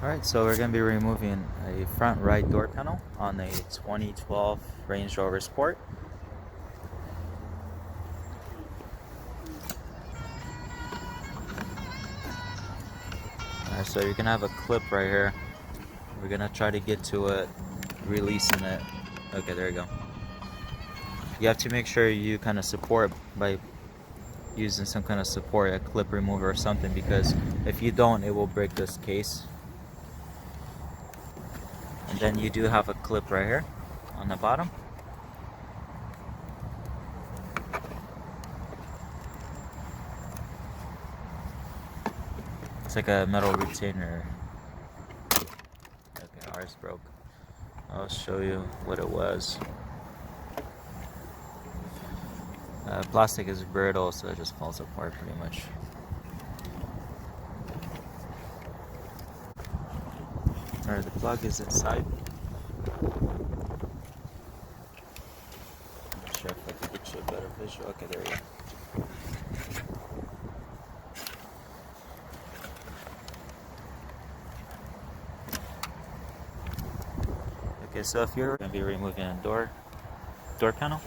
Alright, so we're going to be removing a front right door panel on a 2012 Range Rover Sport. Alright, so you're going to have a clip right here. We're going to try to get to it, releasing it. Okay, there you go. You have to make sure you kind of support by using some kind of support, a clip remover or something, because if you don't, it will break this case. And then you do have a clip right here on the bottom. It's like a metal retainer. Okay, ours broke. I'll show you what it was. Plastic is brittle, so it just falls apart pretty much. Alright, the plug is inside. I'm not sure if I can get you a better visual. Okay, there we go. Okay, so if you're going to be removing a door panel,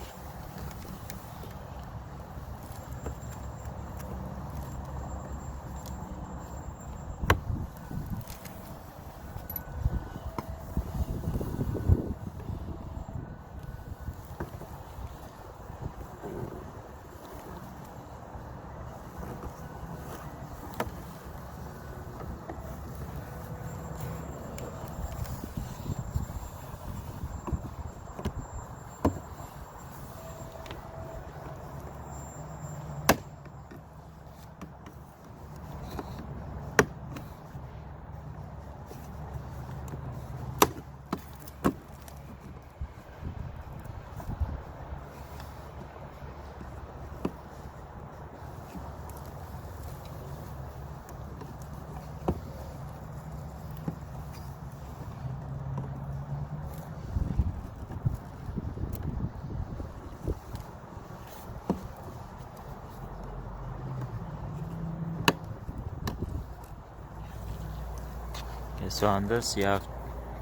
okay, so on this you have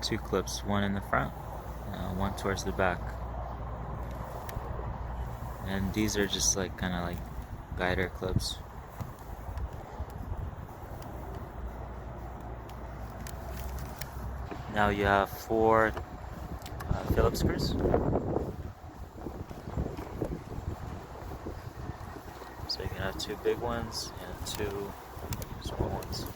two clips, one in the front, one towards the back. And these are just like kind of like guider clips. Now you have four Phillips screws. So you can have two big ones and two small ones.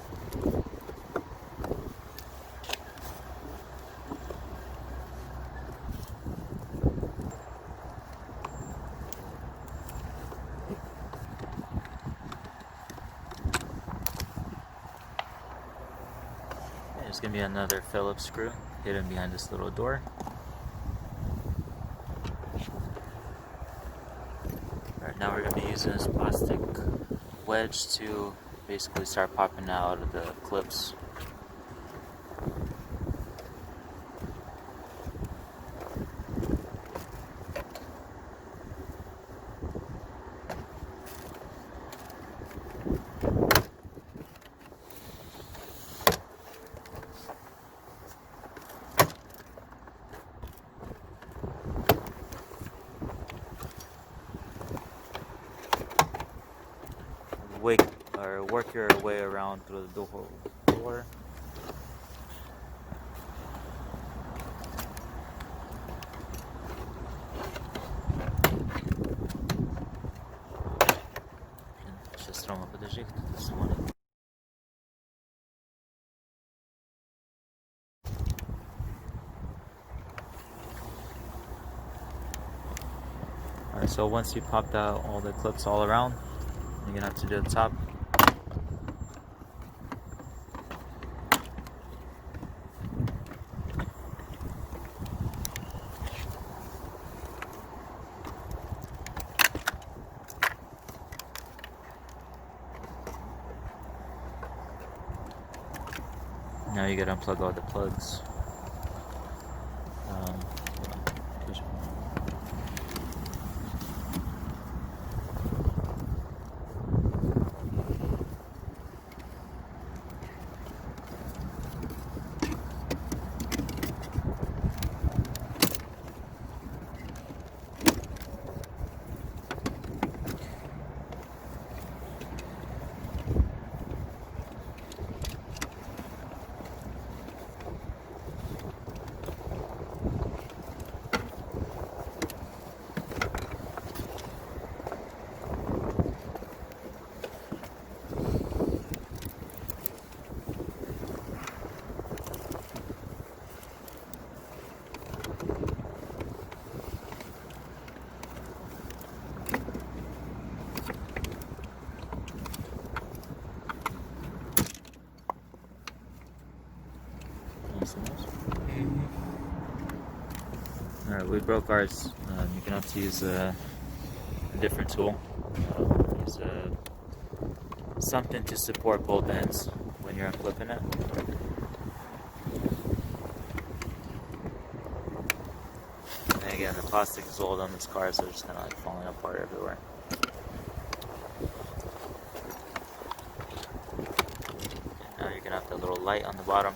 There's going to be another Phillips screw hidden behind this little door. Alright, now we're going to be using this plastic wedge to basically start popping out of the clips. Work your way around through the whole door. Сейчас Рома, подожди, кто-то смотрит. Alright, so once you popped out all the clips all around, you're gonna have to do the top. Now you gotta unplug all the plugs. we broke ours. You're gonna have to use a different tool. Use something to support both ends when you're unclipping it. And again, the plastic is old on this car, so it's just kind of like falling apart everywhere. And now you're gonna have the little light on the bottom.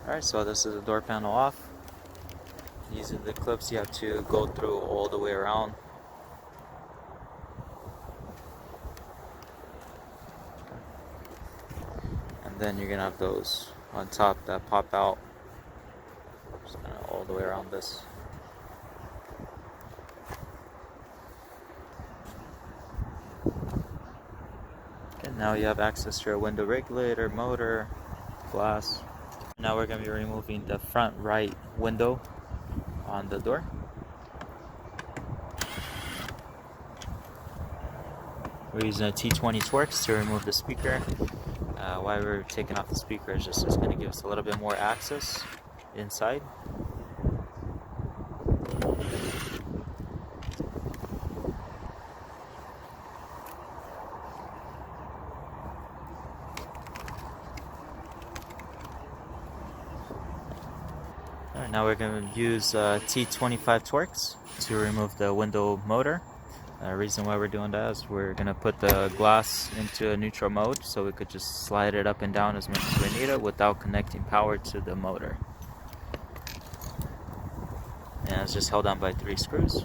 Alright, so this is the door panel off. Using the clips, you have to go through all the way around. And then you're gonna have those on top that pop out. Just kind of all the way around this. And now you have access to your window regulator, motor, glass. Now we're going to be removing the front right window on the door. We're using a T20 Torx to remove the speaker. Why we're taking off the speaker is just it's going to give us a little bit more access inside. Alright, now we're going to use T25 Torx to remove the window motor. The reason why we're doing that is we're going to put the glass into a neutral mode so we could just slide it up and down as much as we need it without connecting power to the motor. And it's just held on by 3 screws.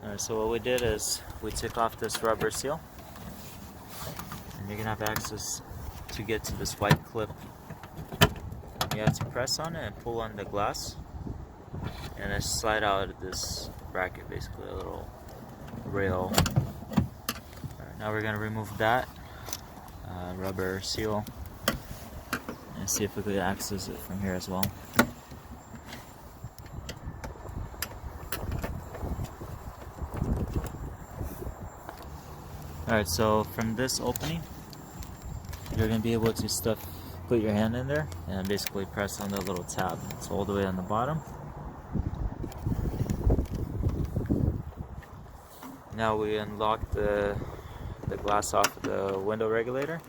Alright, so what we did is we took off this rubber seal, and you're gonna have access to get to this white clip. You have to press on it and pull on the glass, and then slide out of this bracket, basically a little rail. Alright, now we're gonna remove that rubber seal and see if we could access it from here as well. Alright, so from this opening, you're going to be able to put your hand in there and basically press on the little tab. It's all the way on the bottom. Now we unlock the glass off of the window regulator.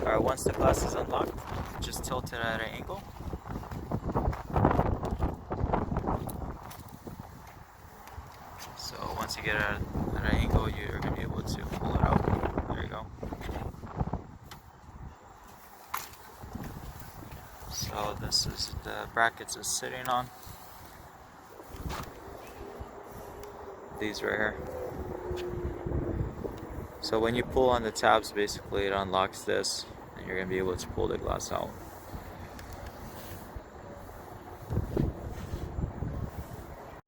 Alright, once the glass is unlocked, just tilt it at an angle. So once you get it at an angle, you're going to be able to pull it out. There you go. So this is the brackets it's sitting on. These right here. So when you pull on the tabs, basically it unlocks this, and you're going to be able to pull the glass out.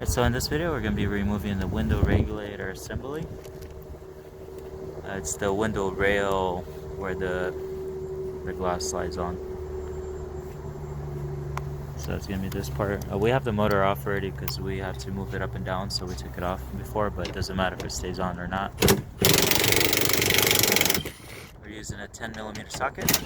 So in this video we're going to be removing the window regulator assembly. It's the window rail where the the glass slides on. So it's gonna be this part. We have the motor off already because we have to move it up and down, so we took it off before, but it doesn't matter if it stays on or not. We're using a 10mm socket.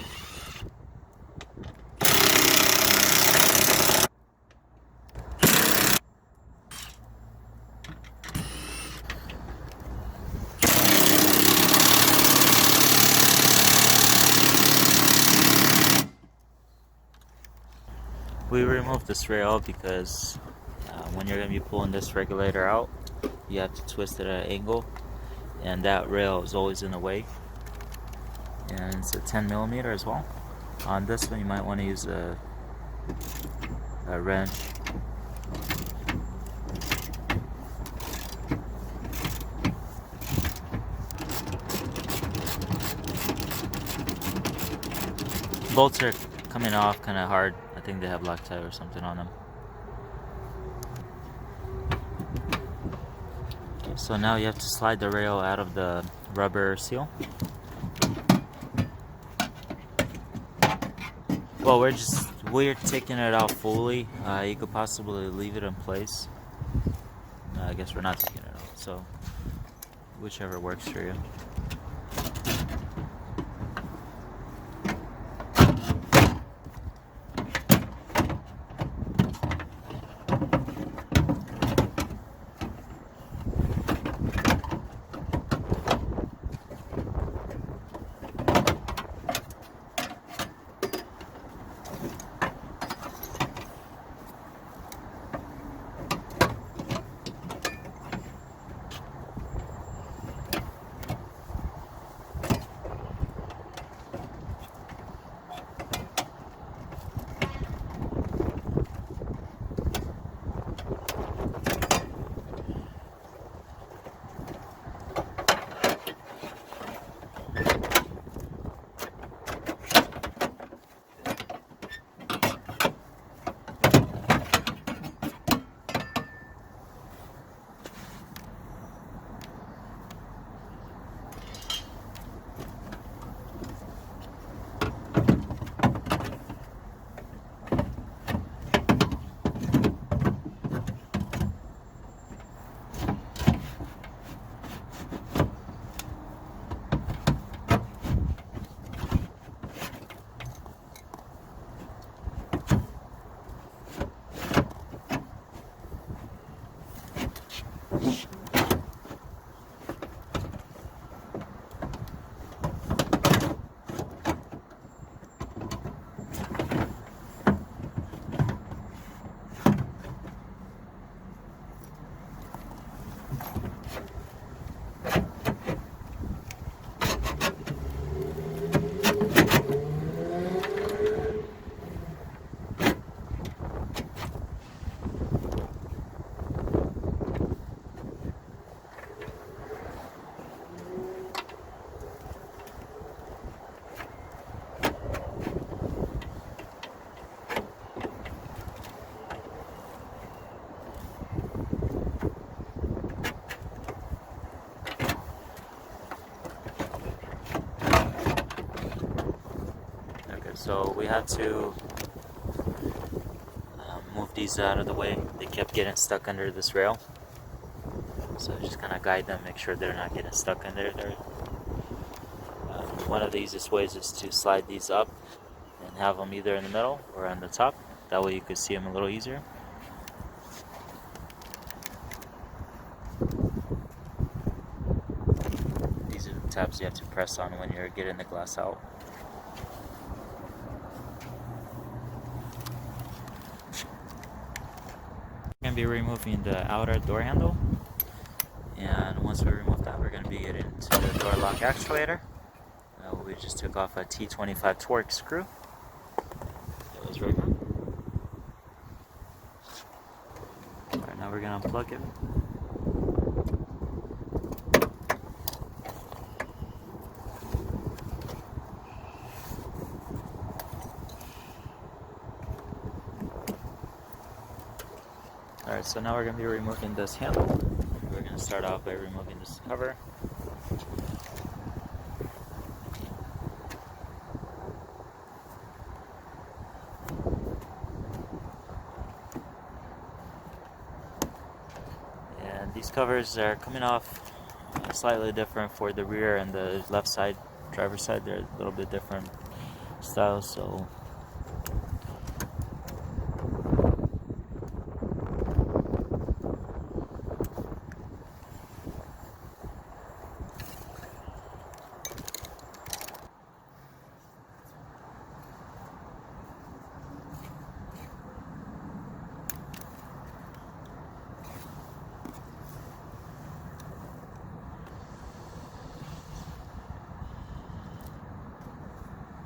We removed this rail because when you're going to be pulling this regulator out, you have to twist it at an angle, and that rail is always in the way. And it's a 10mm as well. On this one, you might want to use a wrench. Bolts are coming off kind of hard. I think they have Loctite or something on them. So now you have to slide the rail out of the rubber seal. Well, we're taking it out fully. You could possibly leave it in place. I guess we're not taking it out, so whichever works for you. So we had to move these out of the way. They kept getting stuck under this rail. So just kind of guide them, make sure they're not getting stuck under there. One of the easiest ways is to slide these up and have them either in the middle or on the top. That way you could see them a little easier. These are the tabs you have to press on when you're getting the glass out. We're going to be removing the outer door handle, and once we remove that, we're going to be getting to the door lock actuator. We just took off a T25 Torx screw. It was right now. Alright, now we're going to unplug it. Alright, so now we're going to be removing this handle. We're going to start off by removing this cover. These covers are coming off slightly different for the rear and the left side, driver's side. They're a little bit different styles, so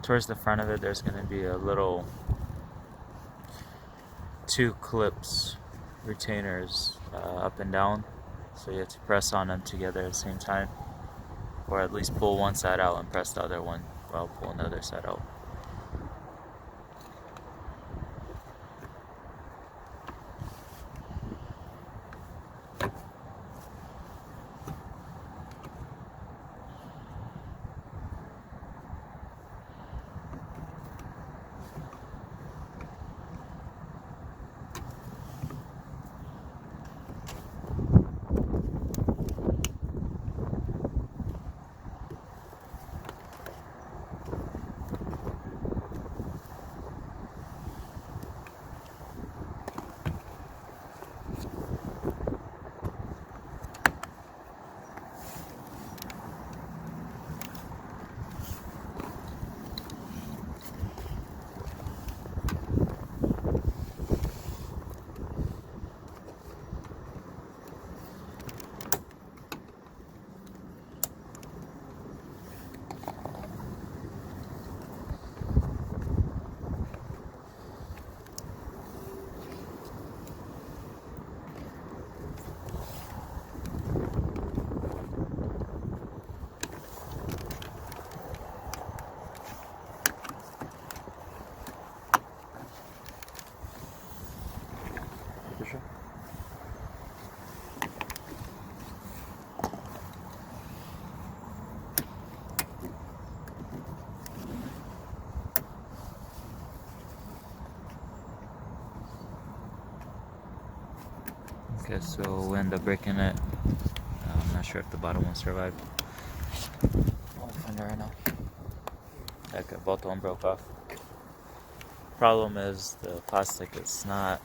towards the front of it, there's going to be a little 2 clips, retainers, up and down, so you have to press on them together at the same time, or at least pull one side out and press the other one while pulling the other side out. Okay, so we'll end up breaking it. I'm not sure if the bottom one survived. I'll find it right now. Okay, both of them broke off. Problem is the plastic is not,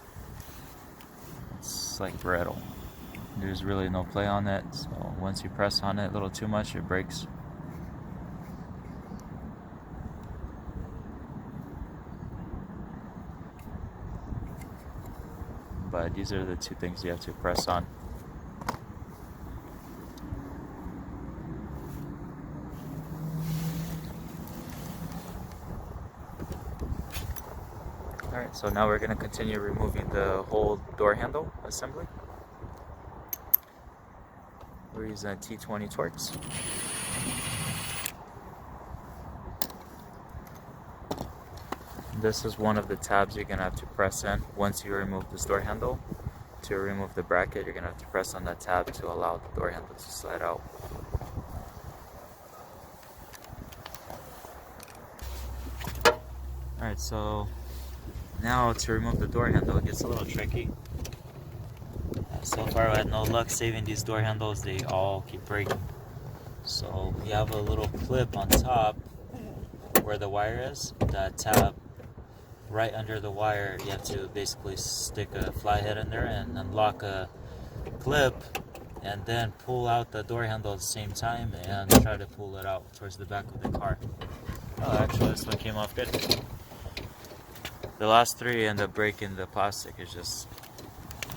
it's like brittle. There's really no play on it, so once you press on it a little too much, it breaks. But these are the 2 things you have to press on. Alright, so now we're going to continue removing the whole door handle assembly. We're using a T20 Torx. This is one of the tabs you're going to have to press in once you remove this door handle. To remove the bracket, you're going to have to press on that tab to allow the door handle to slide out. Alright, so now to remove the door handle, it gets a little tricky. So far I had no luck saving these door handles, they all keep breaking. So you have a little clip on top where the wire is, that tab right under the wire. You have to basically stick a flathead in there and unlock a clip and then pull out the door handle at the same time and try to pull it out towards the back of the car. Oh, actually this one came off good. The last 3 end up breaking. The plastic is just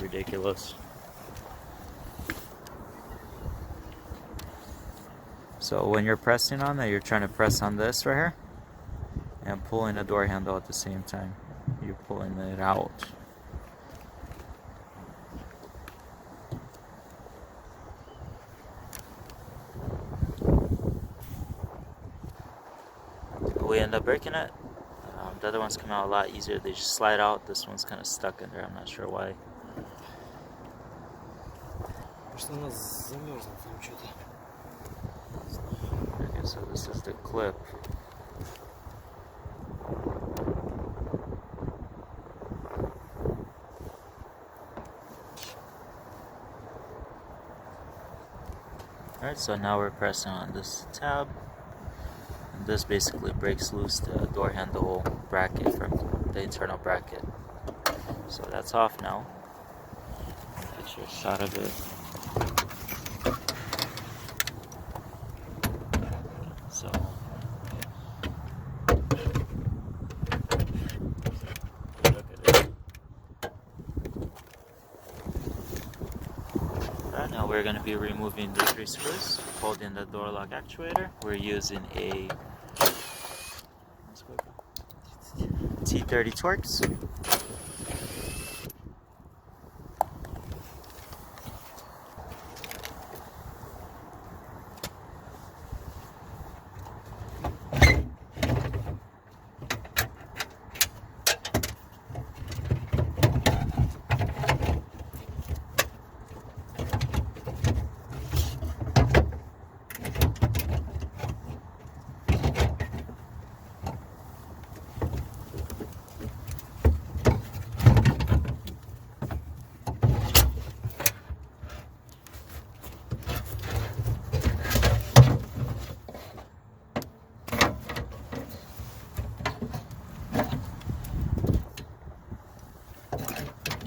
ridiculous. So when you're pressing on it, you're trying to press on this right here and pulling the door handle at the same time. You're pulling it out. We end up breaking it. The other ones come out a lot easier. They just slide out. This one's kind of stuck in there. I'm not sure why. Okay, so this is the clip. Alright, so now we're pressing on this tab, and this basically breaks loose the door handle bracket from the internal bracket. So that's off now. Get you a shot of it. So look at it. Right now we're going to be removing the 3 screws holding the door lock actuator. We're using a T30 Torx.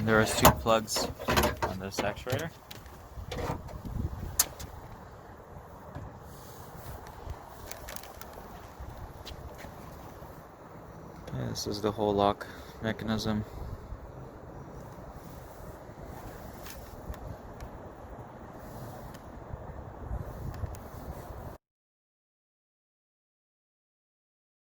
There are 2 plugs on this actuator. This is the whole lock mechanism.